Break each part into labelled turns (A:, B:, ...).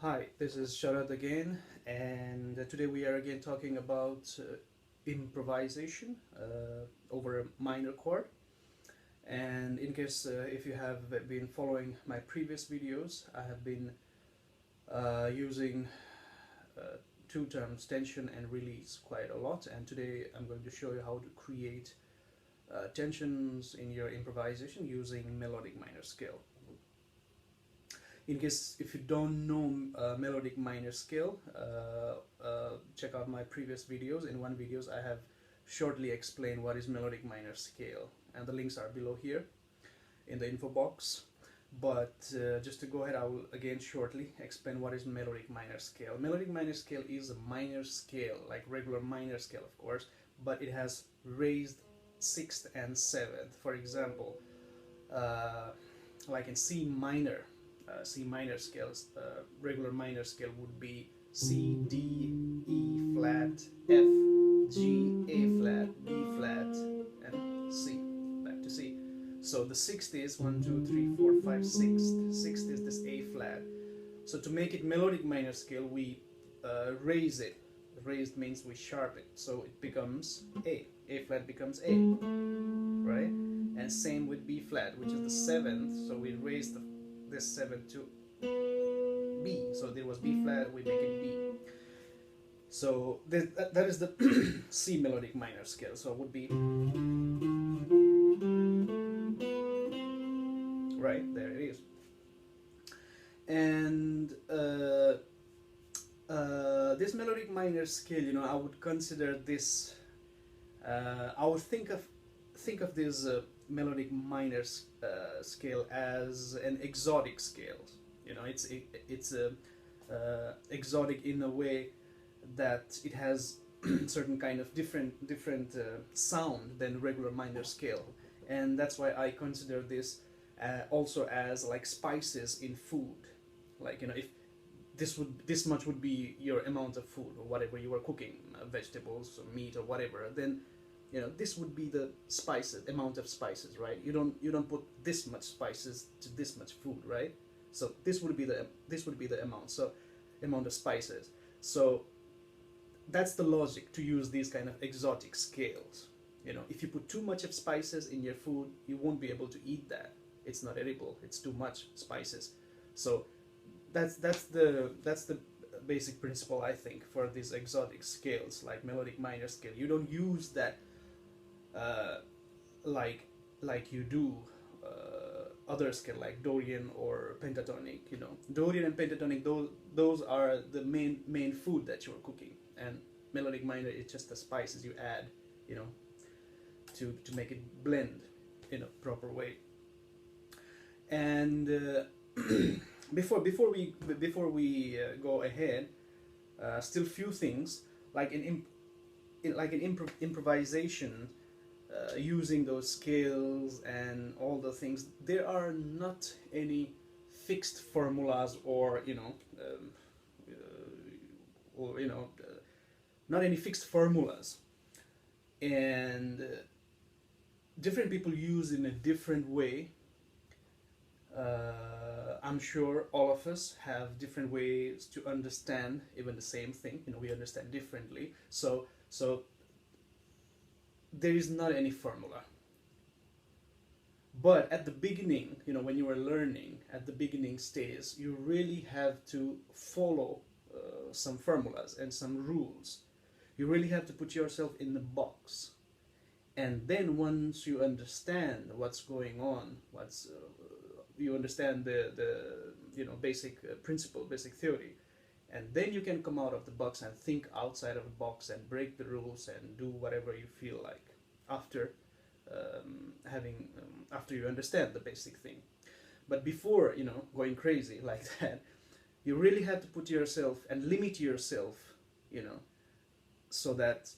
A: Hi, this is Sharad again, and today we are again talking about improvisation over a minor chord. And in case if you have been following my previous videos, I have been using uh, two terms, tension and release, quite a lot. And today I'm going to show you how to create tensions in your improvisation using melodic minor scale. In case if you don't know melodic minor scale, check out my previous videos. In one videos I have shortly explained what is melodic minor scale, and the links are below here in the info box. But just to go ahead, I will again shortly explain what is melodic minor scale. Melodic minor scale is a minor scale, like regular minor scale of course, but it has raised sixth and seventh. For example, like in C minor scales, regular minor scale would be C, D, E flat, F, G, A flat, B flat, and C, back to C. So the sixth is 1, 2, 3, 4, 5, sixth. Sixth is this A flat. So to make it melodic minor scale, we raise it. Raised means we sharpen it, so it becomes A. A flat becomes A, right? And same with B flat, which is the seventh. So we raise this seventh to B. So there was B flat, we make it B. So that is the C melodic minor scale. So it would be right there. It is. And this melodic minor scale, I would consider this. I would think of this melodic minor scale as an exotic scale. It's exotic in a way that it has certain kind of different sound than regular minor scale, and that's why I consider this also as like spices in food. Like if this much would be your amount of food or whatever you are cooking, vegetables or meat or whatever, then this would be the spices, amount of spices, right? You don't put this much spices to this much food, right? So this would be the amount, so amount of spices. So that's the logic to use these kind of exotic scales. If you put too much of spices in your food, you won't be able to eat that. It's not edible. It's too much spices. So that's the basic principle, I think, for these exotic scales like melodic minor scale. You don't use that like you do other scale like Dorian or pentatonic. Dorian and pentatonic, those are the main food that you're cooking, and melodic minor is just the spices you add, to make it blend in a proper way. And before we go ahead, still few things like in improvisation, using those scales and all the things. There are not any fixed formulas or not any fixed formulas, and different people use in a different way. I'm sure all of us have different ways to understand even the same thing. We understand differently. So there is not any formula. But at the beginning, when you are learning, at the beginning stage, you really have to follow some formulas and some rules. You really have to put yourself in the box. And then once you understand what's going on, you understand the basic principle, basic theory, and then you can come out of the box and think outside of the box and break the rules and do whatever you feel like after after you understand the basic thing. But before going crazy like that, you really have to put yourself and limit yourself, so that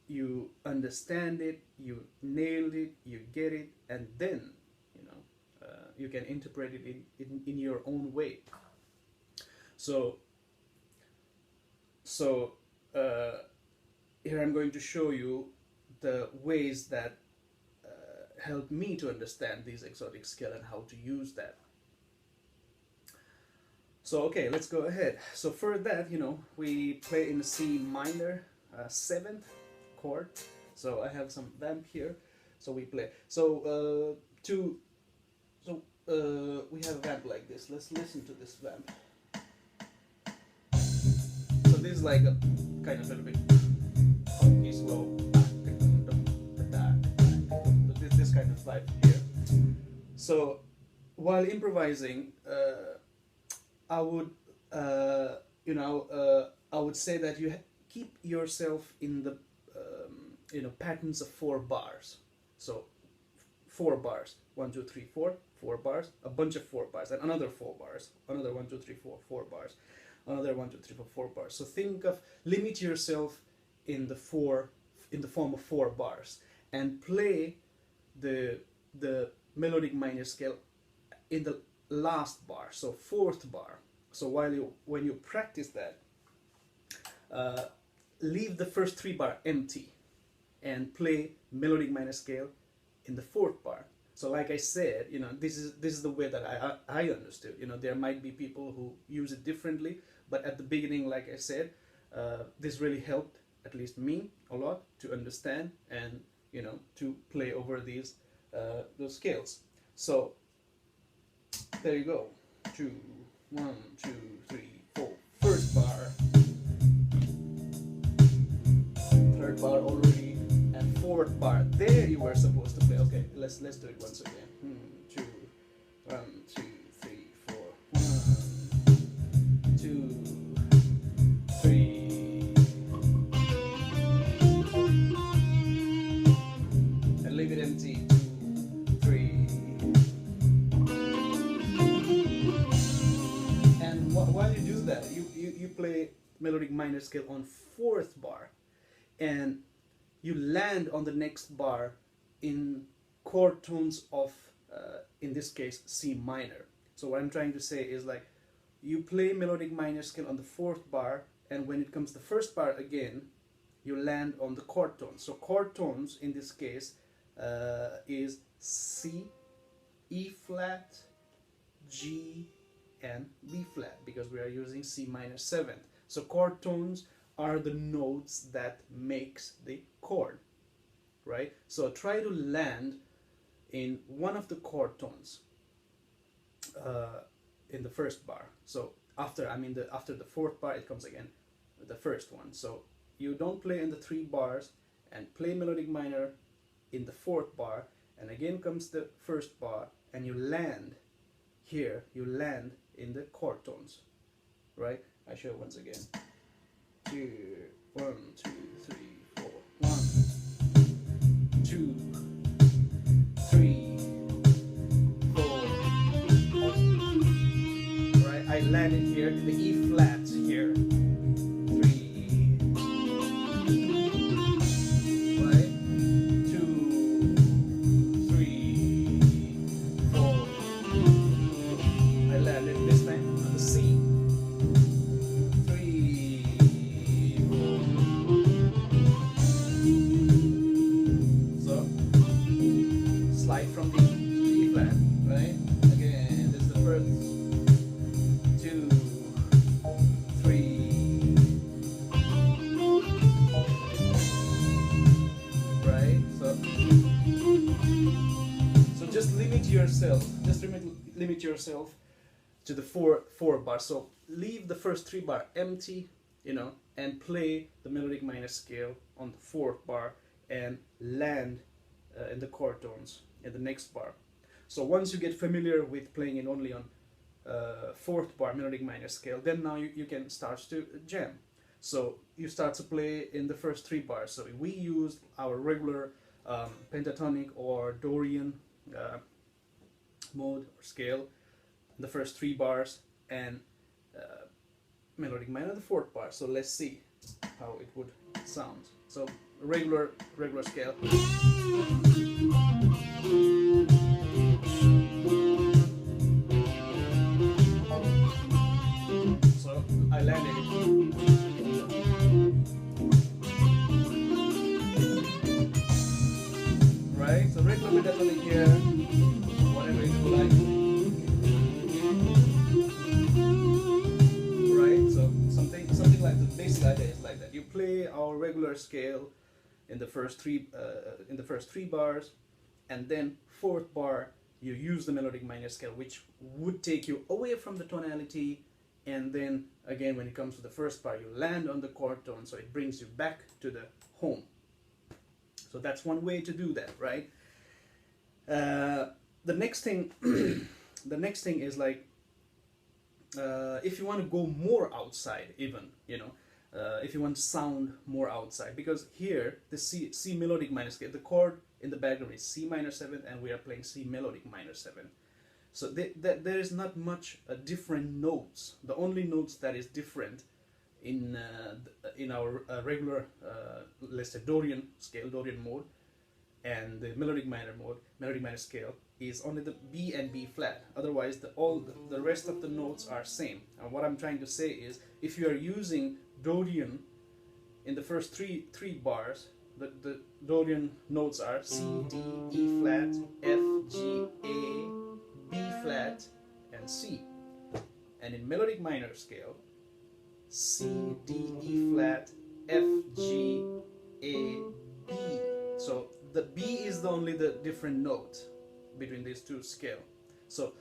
A: you understand it, you nail it, you get it, and then you can interpret it in your own way. So here I'm going to show you the ways that help me to understand these exotic scale and how to use that. So okay, let's go ahead. So for that, you know, we play in the C minor 7th chord. So I have some vamp here. So we play. So we have a vamp like this. Let's listen to this vamp. So this is like a kind of a little bit funky, slow. This kind of vibe here. So while improvising, I would, I would say that you keep yourself in the, patterns of 4 bars. So 4 bars, 1, 2, 3, 4, 4 bars, a bunch of 4 bars, and another 4 bars, another 1, 2, 3, 4, 4 bars, another 1, 2, 3, 4, 4 bars. So think of, limit yourself in the form of 4 bars, and play the melodic minor scale in the last bar, so 4th bar. So when you practice that, leave the first 3 bar empty and play melodic minor scale in the 4th bar. So like I said, you know, this is the way that I understood. You know, there might be people who use it differently, but at the beginning, like I said, this really helped at least me a lot to understand and, you know, to play over these those scales. So there you go. 2, 1, 2, 3, 4. First bar, 3rd bar already, and 4th bar. There you were supposed to play. Okay, let's do it once again. 2, 1, 2, 3, 4. 1, 2, 3, and leave it empty. 2, 3. And while you do that, you play melodic minor scale on 4th bar, and you land on the next bar in chord tones of, in this case, C minor. So what I'm trying to say is, like, you play melodic minor scale on the 4th bar, and when it comes to the 1st bar again, you land on the chord tones. So chord tones in this case is C, E flat, G, and B flat, because we are using C minor 7th. So chord tones are the notes that makes the chord, right? So try to land in one of the chord tones in the 1st bar. So after the 4th bar, it comes again the first one. So you don't play in the 3 bars and play melodic minor in the 4th bar, and again comes the 1st bar, and you land here, you land in the chord tones, right? I show once again. 2, 1, 2, 3, 4. 1, 2, 3, 4. Right? I landed here in the E flat here. 3. Right? 2, 3, 4. I landed this time on the C. From the E flat, right? Again, this is the first. 2, 3, right? So just limit yourself. Just limit yourself to the four bars. So leave the first 3 bar empty, you know, and play the melodic minor scale on the 4th bar and land in the chord tones in the next bar. So once you get familiar with playing it only on 4th bar melodic minor scale, then now you can start to jam. So you start to play in the first 3 bars. So we used our regular pentatonic or Dorian mode or scale, the first 3 bars, and melodic minor the 4th bar. So let's see how it would sound. So regular scale. So I landed it. Right? So regular pentatonic here, whatever you like. basic idea is like that. You play our regular scale in the first three bars, and then fourth bar you use the melodic minor scale, which would take you away from the tonality, and then again when it comes to the first bar you land on the chord tone, so it brings you back to the home. So that's one way to do that, right? The next thing the next thing is like, if you want to go more outside, even, you know, if you want to sound more outside, because here the C melodic minor scale, the chord in the background is C minor 7th, and we are playing C melodic minor 7th. So there is not much different notes. The only notes that is different in our regular, let's say Dorian scale, Dorian mode, and the melodic minor mode, melodic minor scale, is only the B and B flat. Otherwise, the rest of the notes are same. And what I'm trying to say is, if you are using Dorian in the first three bars, the Dorian notes are C, D, E flat, F, G, A, B flat, and C. And in melodic minor scale, C, D, E flat, F, G, A, B. So the B is the only the different note between these two scale. So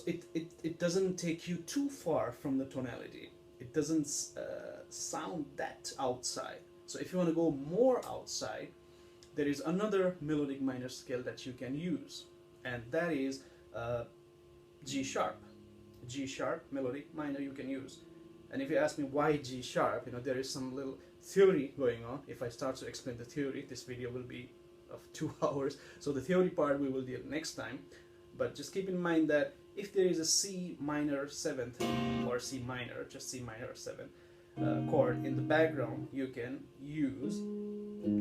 A: it doesn't take you too far from the tonality. It doesn't sound that outside. So if you want to go more outside, there is another melodic minor scale that you can use, and that is G sharp. G sharp melodic minor you can use. And if you ask me why G sharp, you know, there is some little theory going on. If I start to explain the theory, this video will be of 2 hours. So the theory part we will do next time. But just keep in mind that if there is a C minor 7th or C minor, just C minor 7th chord in the background, you can use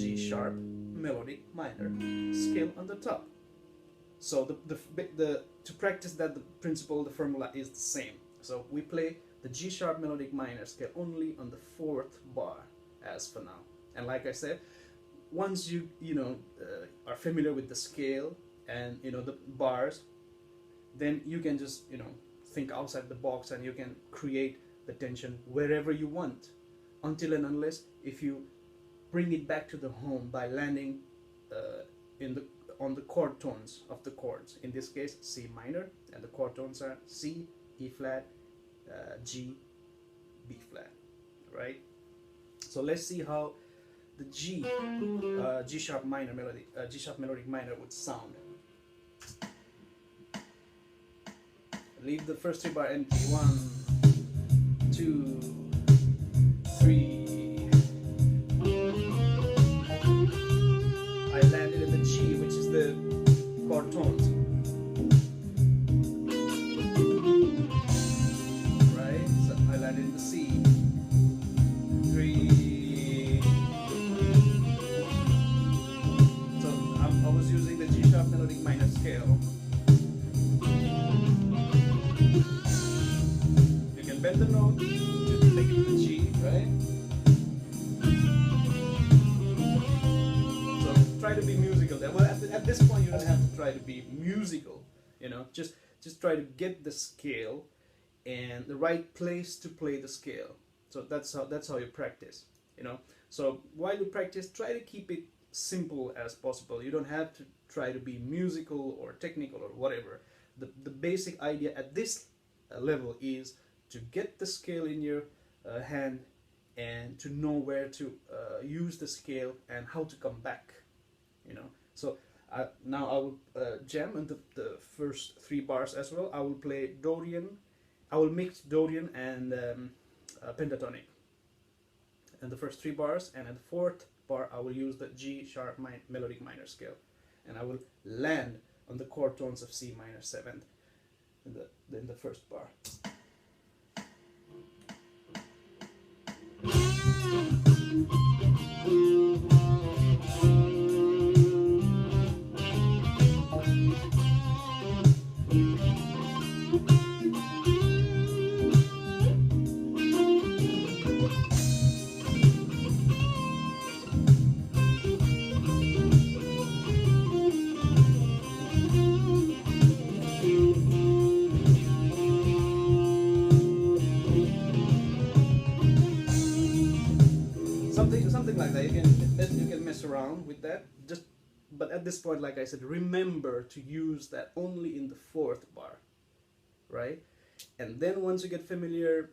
A: G sharp melodic minor scale on the top. So to practice that, the principle, the formula is the same. So we play the G sharp melodic minor scale only on the 4th bar as for now. And like I said, once you are familiar with the scale and the bars, then you can just think outside the box, and you can create the tension wherever you want, until and unless if you bring it back to the home by landing on the chord tones of the chords. In this case, C minor, and the chord tones are C, E flat, G, B flat, right? So let's see how the G sharp melodic minor would sound. Leave the first 3 bar empty. 1, 2, 3. I landed in the G, which is the chord tones. Right? So I landed in the C. 3. So I was using the G sharp melodic minor scale. Bend the note to take it to the G, right? So try to be musical there. Well, at this point you don't have to try to be musical, just try to get the scale and the right place to play the scale. So that's how you practice, So while you practice, try to keep it simple as possible. You don't have to try to be musical or technical or whatever. The basic idea at this level is to get the scale in your hand, and to know where to use the scale and how to come back, So now I will jam on the first 3 bars as well. I will play Dorian. I will mix Dorian and pentatonic in the first 3 bars, and at the 4th bar I will use the G sharp melodic minor scale, and I will land on the chord tones of C minor 7th in the first bar. something like that. You can mess around with that. But at this point, like I said, remember to use that only in the fourth bar, right? And then once you get familiar,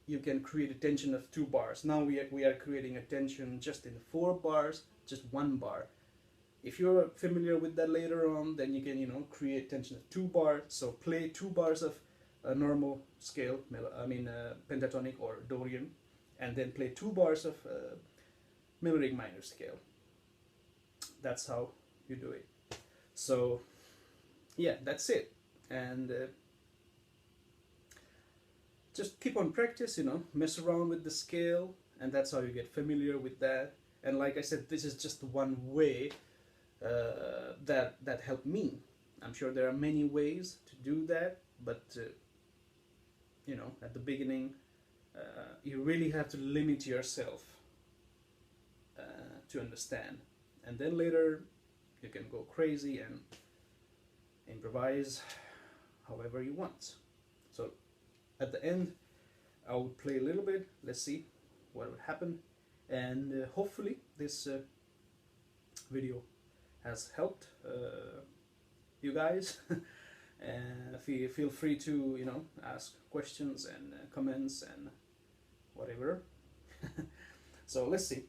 A: you can create a tension of 2 bars. Now we are creating a tension just in 4 bars, just 1 bar. If you're familiar with that later on, then you can create tension of 2 bars. So play 2 bars of a normal scale, pentatonic or Dorian, and then play 2 bars of melodic minor scale. That's how you do it. So yeah, that's it. And just keep on practice, mess around with the scale, and that's how you get familiar with that. And like I said, this is just one way that helped me. I'm sure there are many ways to do that, but at the beginning, you really have to limit yourself to understand, and then later you can go crazy and improvise however you want. So at the end, I will play a little bit. Let's see what would happen, and hopefully this video has helped you guys. And feel free to ask questions and comments and whatever. So let's see.